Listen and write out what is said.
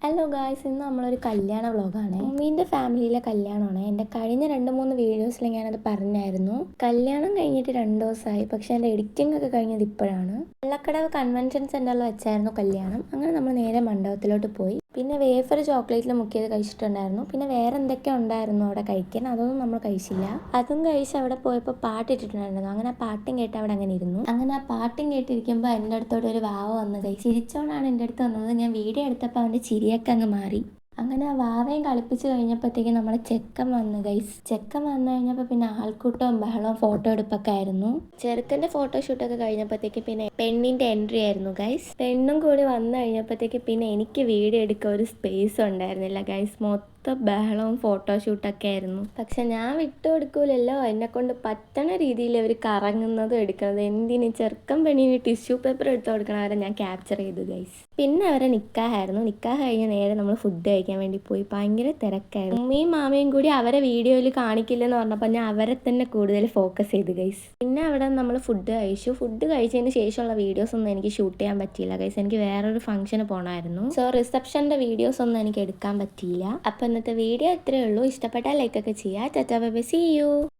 Hello guys, ഇന്ന് നമ്മളൊരു കല്യാണ വ്ളോഗാണ്. ഉമ്മീൻ്റെ ഫാമിലിയിലെ കല്യാണമാണ്. എൻ്റെ കഴിഞ്ഞ 2-3 വീഡിയോസിൽ ഞാനത് പറഞ്ഞായിരുന്നു. കല്യാണം കഴിഞ്ഞിട്ട് 2 ദിവസമായി, പക്ഷേ എൻ്റെ എഡിറ്റിംഗ് ഒക്കെ കഴിഞ്ഞത് ഇപ്പോഴാണ്. വെള്ളക്കടവ് കൺവെൻഷൻ സെൻറ്ററിൽ വെച്ചായിരുന്നു കല്യാണം. അങ്ങനെ നമ്മൾ നേരെ മണ്ഡപത്തിലോട്ട് പോയി. പിന്നെ വേഫർ ചോക്ലേറ്റിൽ മുക്കിയത് കഴിച്ചിട്ടുണ്ടായിരുന്നു. പിന്നെ വേറെ എന്തൊക്കെയോ ഉണ്ടായിരുന്നു അവിടെ കഴിക്കാൻ, അതൊന്നും നമ്മൾ കഴിച്ചില്ല. അതും കഴിച്ച് അവിടെ പോയപ്പോൾ പാട്ടിട്ടിട്ടുണ്ടായിരുന്നു. അങ്ങനെ ആ പാട്ടും കേട്ട് അവിടെ അങ്ങനെ ഇരുന്നു. അങ്ങനെ ആ പാട്ടും കേട്ടിരിക്കുമ്പോൾ എൻ്റെ അടുത്തോട്ട് ഒരു വാവ വന്ന് ചിരിച്ചോണ്ടാണ് എൻ്റെ അടുത്ത് വന്നത്. ഞാൻ വീഡിയോ എടുത്തപ്പോൾ അവൻ്റെ ചിരിയൊക്കെ അങ്ങ് മാറി. അങ്ങനെ ആ വാവയും കളിപ്പിച്ച് കഴിഞ്ഞപ്പോഴത്തേക്കും നമ്മുടെ ചെക്കൻ വന്നു ഗൈസ്. ചെക്കൻ വന്നു കഴിഞ്ഞപ്പോൾ പിന്നെ ആൾക്കൂട്ടവും ബഹളവും ഫോട്ടോ എടുപ്പൊക്കെ ആയിരുന്നു. ചെറുക്കൻ്റെ ഫോട്ടോഷൂട്ടൊക്കെ കഴിഞ്ഞപ്പോഴത്തേക്ക് പിന്നെ പെണ്ണിൻ്റെ എൻട്രി ആയിരുന്നു ഗൈസ്. പെണ്ണും കൂടി വന്നു കഴിഞ്ഞപ്പോഴത്തേക്ക് പിന്നെ എനിക്ക് വീഡിയോ എടുക്കാൻ ഒരു സ്പേസ് ഉണ്ടായിരുന്നില്ല ഗൈസ്. മൊത്തം ബഹളവും ഫോട്ടോഷൂട്ടൊക്കെ ആയിരുന്നു. പക്ഷെ ഞാൻ വിട്ടുകൊടുക്കൂലല്ലോ. എന്നെ കൊണ്ട് പറ്റണ രീതിയിൽ അവർ കറങ്ങുന്നതും എടുക്കുന്നത്. എന്തിന് ചെറുക്കൻ പെണ്ണിന് ടിഷ്യൂ പേപ്പർ എടുത്തു കൊടുക്കണവരെ ഞാൻ ക്യാപ്ചർ ചെയ്തു ഗൈസ്. പിന്നെ അവരെ നിക്കാഹായിരുന്നു. നിക്കാഹ് കഴിഞ്ഞ് നേരെ നമ്മൾ ഫുഡ് കഴിക്കാൻ വേണ്ടി പോയി. ഭയങ്കര തിരക്കായിരുന്നു. ഉമ്മയും മാമയും കൂടി അവരെ വീഡിയോയിൽ കാണിക്കില്ലെന്ന് പറഞ്ഞപ്പോൾ ഞാൻ അവരെ തന്നെ കൂടുതൽ ഫോക്കസ് ചെയ്തു ഗൈസ്. പിന്നെ അവിടെ നമ്മൾ ഫുഡ് കഴിച്ചു. ഫുഡ് കഴിച്ചതിന് ശേഷമുള്ള വീഡിയോസ് ഒന്നും എനിക്ക് ഷൂട്ട് ചെയ്യാൻ പറ്റിയില്ല ഗൈസ്. എനിക്ക് വേറൊരു ഫംഗ്ഷന് പോകണമായിരുന്നു. സോ റിസപ്ഷൻ്റെ വീഡിയോസ് ഒന്നും എനിക്ക് എടുക്കാൻ പറ്റിയില്ല. അപ്പം ഇന്നത്തെ വീഡിയോ ഇത്രയേ ഉള്ളൂ. ഇഷ്ടപ്പെട്ടാൽ ലൈക്കൊക്കെ ചെയ്യുക. Tata bye bye, see U.